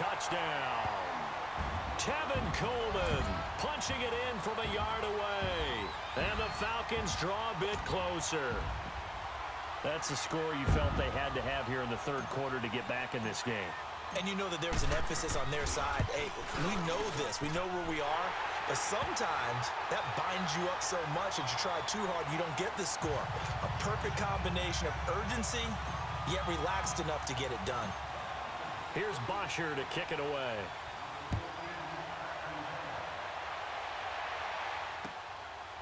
touchdown. Tevin Coleman punching it in from a yard away. And the Falcons draw a bit closer. That's a score you felt they had to have here in the third quarter to get back in this game. And you know that there was an emphasis on their side. Hey, we know this. We know where we are. But sometimes that binds you up so much that you try too hard, you don't get the score. A perfect combination of urgency, yet relaxed enough to get it done. Here's Bosher to kick it away.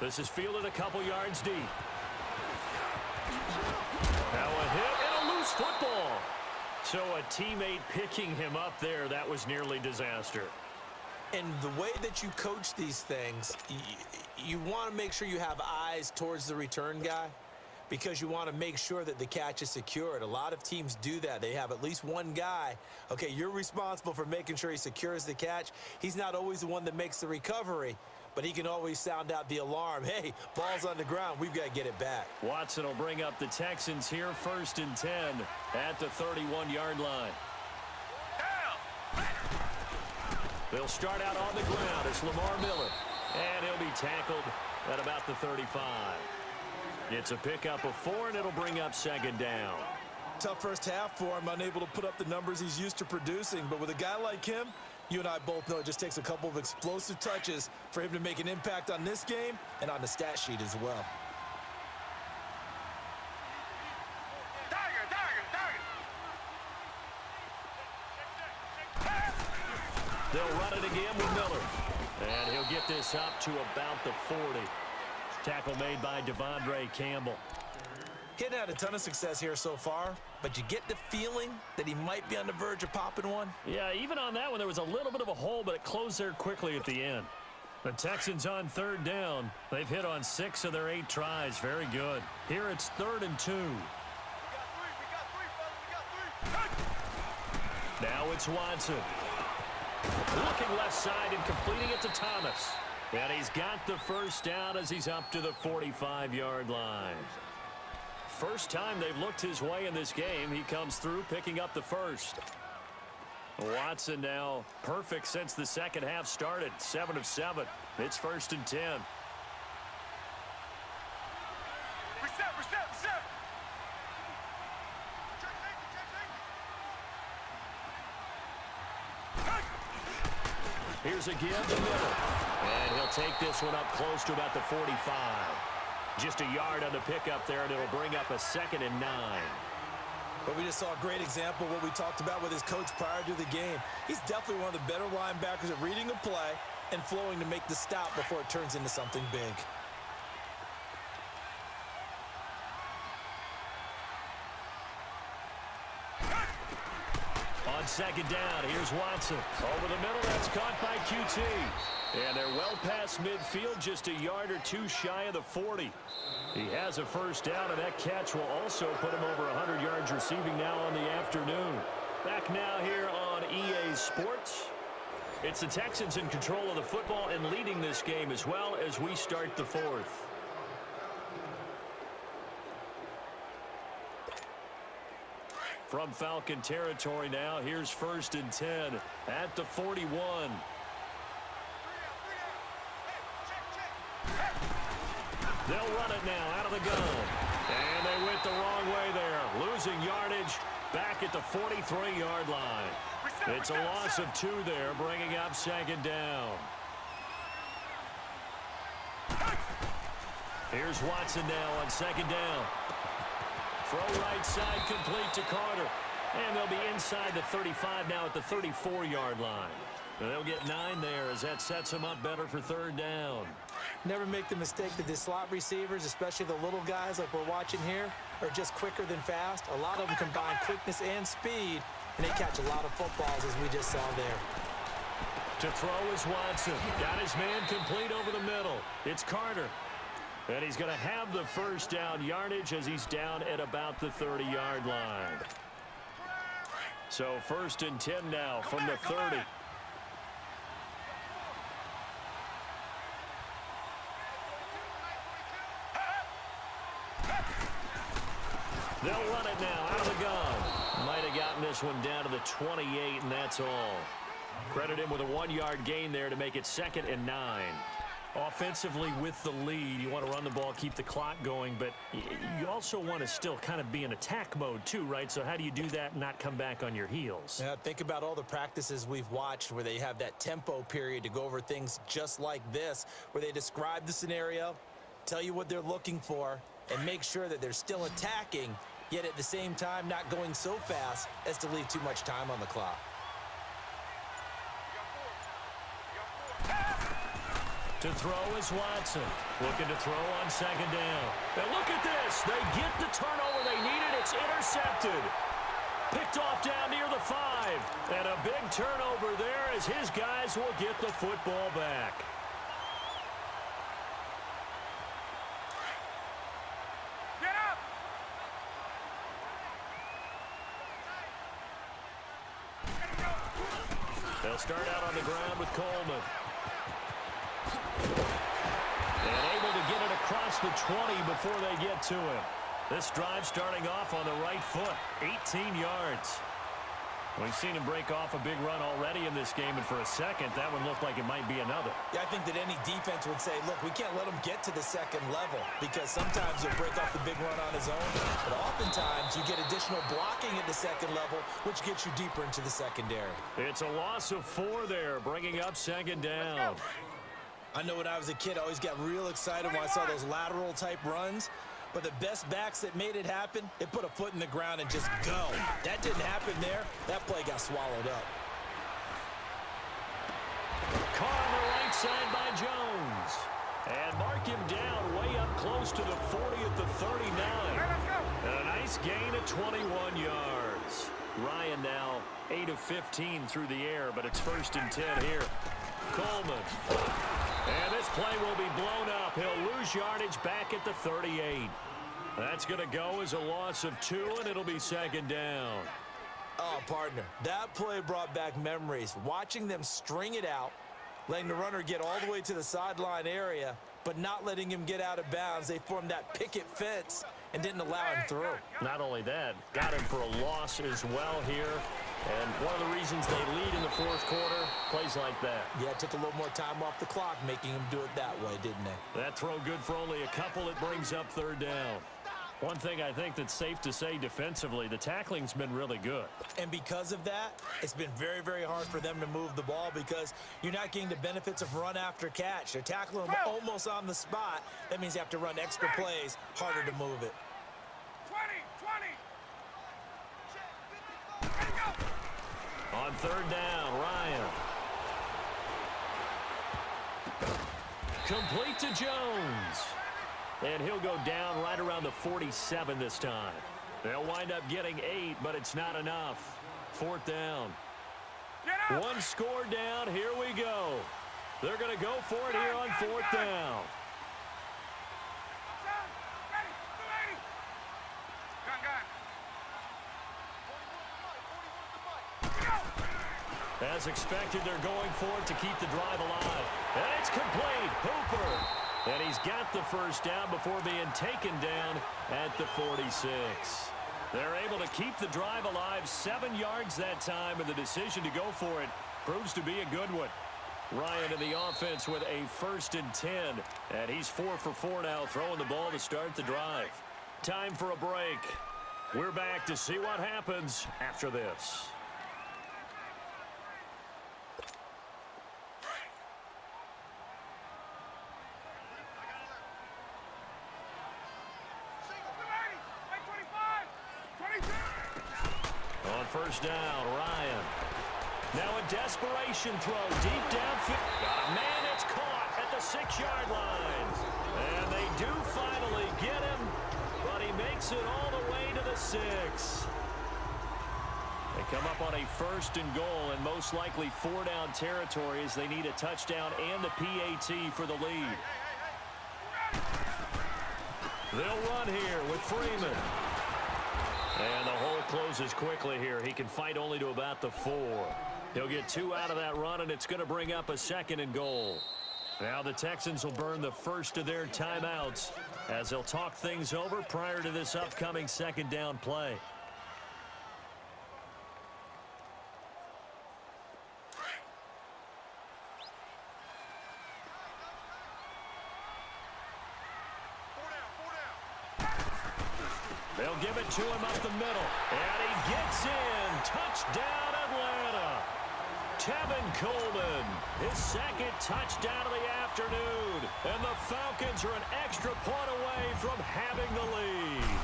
This is fielded a couple yards deep. Now a hit and a loose football. So a teammate picking him up there, that was nearly disaster. And the way that you coach these things, you want to make sure you have eyes towards the return guy because you want to make sure that the catch is secured. A lot of teams do that. They have at least one guy. Okay, you're responsible for making sure he secures the catch. He's not always the one that makes the recovery, but he can always sound out the alarm. Hey, ball's on the ground. We've got to get it back. Watson will bring up the Texans here, 1st and 10 at the 31-yard line. They'll start out on the ground. It's Lamar Miller, and he'll be tackled at about the 35. It's a pickup of 4, and it'll bring up 2nd down. Tough first half for him, unable to put up the numbers he's used to producing. But with a guy like him, you and I both know it just takes a couple of explosive touches for him to make an impact on this game and on the stat sheet as well. They'll run it again with Miller. And he'll get this up to about the 40. Tackle made by Devondre Campbell. He hadn't had a ton of success here so far, but you get the feeling that he might be on the verge of popping one. Yeah, even on that one, there was a little bit of a hole, but it closed there quickly at the end. The Texans on 3rd down. They've hit on 6 of their 8 tries. Very good. Here it's 3rd and 2. Now it's Watson. Looking left side and completing it to Thomas. And he's got the 1st down as he's up to the 45-yard line. First time they've looked his way in this game. He comes through picking up the 1st. Watson now perfect since the second half started. 7 of 7. It's 1st and 10. Reset. Here's a give to Miller. And he'll take this one up close to about the 45. Just a yard on the pickup there, and it'll bring up a 2nd and 9. But we just saw a great example of what we talked about with his coach prior to the game. He's definitely one of the better linebackers at reading a play and flowing to make the stop before it turns into something big. On 2nd down, here's Watson. Over the middle, that's caught by QT. And they're well past midfield, just a yard or 2 shy of the 40. He has a 1st down, and that catch will also put him over 100 yards receiving now on the afternoon. Back now here on EA Sports. It's the Texans in control of the football and leading this game as well as we start the 4th. From Falcon territory now, here's 1st and 10 at the 41. They'll run it now out of the gun. And they went the wrong way there. Losing yardage back at the 43-yard line. It's a loss of 2 there, bringing up 2nd down. Here's Watson now on 2nd down. Throw right side complete to Carter. And they'll be inside the 35 now at the 34-yard line. And they'll get 9 there as that sets them up better for 3rd down. Never make the mistake that the slot receivers, especially the little guys like we're watching here, are just quicker than fast. A lot of them combine quickness and speed, and they catch a lot of footballs as we just saw there. To throw is Watson. Got his man complete over the middle. It's Carter. And he's going to have the 1st down yardage as he's down at about the 30-yard line. So 1st and 10 now from the 30. They'll run it now out of the gun. Might have gotten shorten this one down to the 28, and that's all. Credit him with a 1-yard gain there to make it 2nd and 9. Offensively with the lead, you want to run the ball, keep the clock going, but you also want to still kind of be in attack mode too, right? So how do you do that and not come back on your heels? Yeah, think about all the practices we've watched where they have that tempo period to go over things just like this, where they describe the scenario, tell you what they're looking for, and make sure that they're still attacking, yet at the same time not going so fast as to leave too much time on the clock. To throw is Watson. Looking to throw on 2nd down. And look at this. They get the turnover they needed. It's intercepted. Picked off down near the 5. And a big turnover there as his guys will get the football back. Get up! They'll start out on the ground with Coleman. And able to get it across the 20 before they get to him. This drive starting off on the right foot, 18 yards. We've seen him break off a big run already in this game, and for a second, that one looked like it might be another. Yeah, I think that any defense would say, look, we can't let him get to the 2nd level, because sometimes he'll break off the big run on his own, but oftentimes you get additional blocking at the 2nd level, which gets you deeper into the secondary. It's a loss of 4 there, bringing up 2nd down. I know when I was a kid, I always got real excited when I saw those lateral-type runs. But the best backs that made it happen, they put a foot in the ground and just go. That didn't happen there. That play got swallowed up. Caught on the right side by Jones. And mark him down way up close to the 40 at the 39. And a nice gain of 21 yards. Ryan now 8 of 15 through the air, but it's 1st and 10 here. Coleman. And this play will be blown up. He'll lose yardage back at the 38. That's going to go as a loss of 2, and it'll be 2nd down. Oh, partner, that play brought back memories. Watching them string it out, letting the runner get all the way to the sideline area, but not letting him get out of bounds. They formed that picket fence and didn't allow him through. Not only that, got him for a loss as well here. And one of the reasons they lead in the 4th quarter, plays like that. Yeah, it took a little more time off the clock, making him do it that way, didn't they? That throw good for only a couple. It brings up 3rd down. One thing I think that's safe to say defensively, the tackling's been really good. And because of that, it's been very, very hard for them to move the ball because you're not getting the benefits of run after catch. They're tackling them almost on the spot. That means you have to run extra plays, harder to move it. 20! On 3rd down, Ryan. Complete to Jones. And he'll go down right around the 47 this time. They'll wind up getting 8, but it's not enough. 4th down. One score down. Here we go. They're going to go for it here on 4th down. As expected, they're going for it to keep the drive alive. And it's complete. Hooper. And he's got the 1st down before being taken down at the 46. They're able to keep the drive alive, 7 yards that time, and the decision to go for it proves to be a good one. Ryan in the offense with a 1st and 10, and he's 4 for 4 now, throwing the ball to start the drive. Time for a break. We're back to see what happens after this. On 1st down, Ryan. Now a desperation throw deep downfield. Got a man, it's caught at the 6-yard line. And they do finally get him, but he makes it all the way to the 6. They come up on a 1st and goal, and most likely 4-down territory as they need a touchdown and the PAT for the lead. They'll run here with Freeman. And the hole closes quickly here. He can fight only to about the 4. He'll get 2 out of that run, and it's going to bring up a 2nd and goal. Now the Texans will burn the first of their timeouts as they'll talk things over prior to this upcoming 2nd down play. They'll give it to him up the middle. And he gets in. Touchdown, Atlanta. Tevin Coleman, his second touchdown of the afternoon. And the Falcons are an extra point away from having the lead.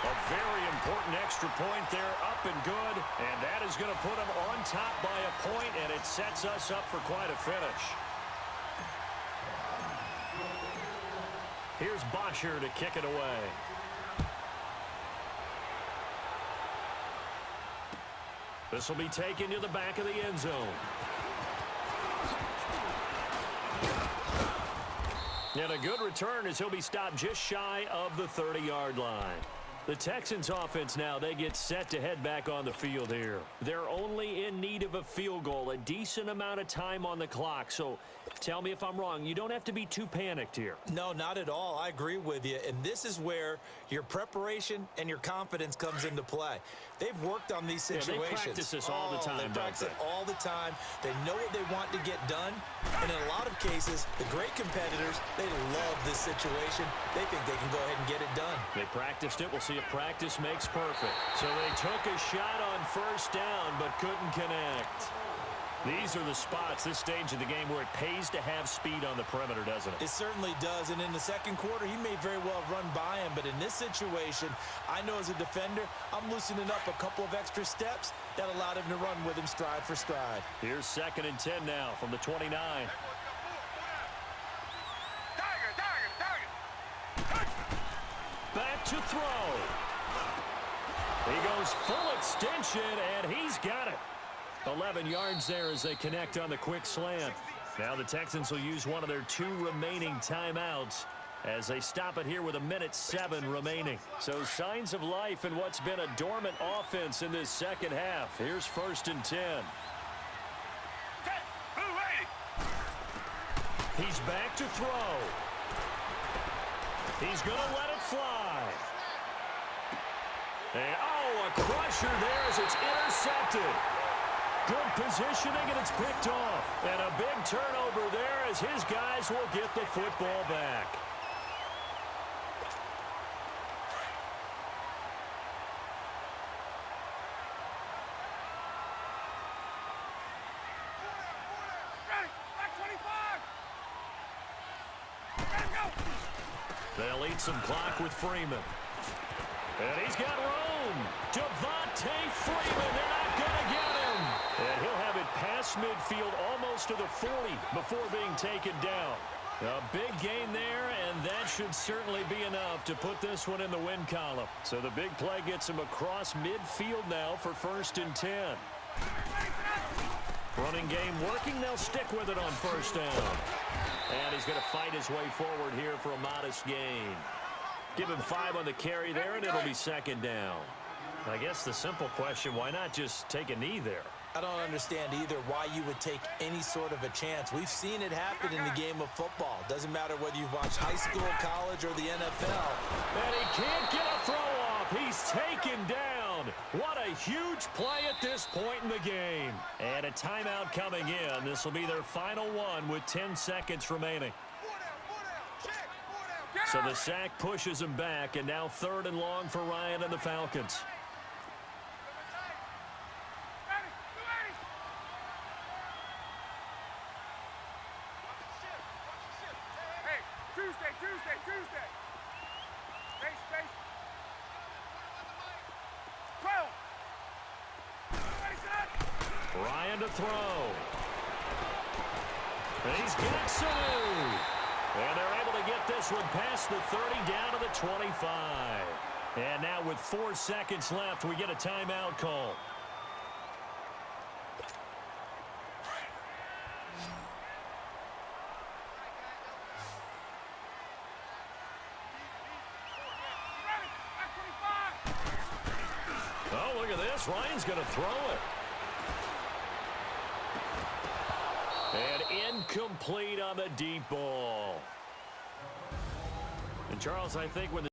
A very important extra point there, up and good. And that is going to put them on top by a point, and it sets us up for quite a finish. Here's Bosher to kick it away. This will be taken to the back of the end zone. And a good return as he'll be stopped just shy of the 30-yard line. The Texans offense now, they get set to head back on the field here. They're only in need of a field goal, a decent amount of time on the clock. So tell me if I'm wrong. You don't have to be too panicked here. No, not at all. I agree with you. And this is where your preparation and your confidence comes into play. They've worked on these situations. They practice this all the time, They practice it all the time. They know what they want to get done. And in a lot of cases, the great competitors, they love this situation. They think they can go ahead and get it done. They practiced it. We'll see if practice makes perfect. So they took a shot on first down but couldn't connect. These are the spots, this stage of the game, where it pays to have speed on the perimeter, doesn't it? It certainly does, and in the second quarter, he may very well run by him, but in this situation, I know as a defender, I'm loosening up a couple of extra steps that allowed him to run with him stride for stride. Here's 2nd and 10 now from the 29. Back to throw. He goes full extension, and he's got it. 11 yards there as they connect on the quick slant. Now the Texans will use one of their 2 remaining timeouts as they stop it here with 1:07 remaining. So signs of life in what's been a dormant offense in this second half. Here's 1st and 10. He's back to throw. He's going to let it fly. And, oh, a crusher there as it's intercepted. Good positioning, and it's picked off. And a big turnover there as his guys will get the football back. They'll eat some clock with Freeman. And he's got room. Devontae Freeman, they're not going to get him. And he'll have it past midfield almost to the 40 before being taken down. A big gain there, and that should certainly be enough to put this one in the win column. So the big play gets him across midfield now for 1st and 10. Running game working. They'll stick with it on 1st down. And he's going to fight his way forward here for a modest gain. Give him 5 on the carry there, and it'll be 2nd down. I guess the simple question, why not just take a knee there? I don't understand either why you would take any sort of a chance. We've seen it happen in the game of football. Doesn't matter whether you've watched high school, college, or the NFL. And he can't get a throw off. He's taken down. What a huge play at this point in the game. And a timeout coming in. This will be their final one with 10 seconds remaining. So the sack pushes him back, and now 3rd and long for Ryan and the Falcons. Tuesday. Space. Ryan to throw. And he's got Sanu. And they're able to get this one past the 30 down to the 25. And now with 4 seconds left, we get a timeout call. Oh, look at this. Ryan's going to throw it. And incomplete on the deep ball. And Charles, I think when the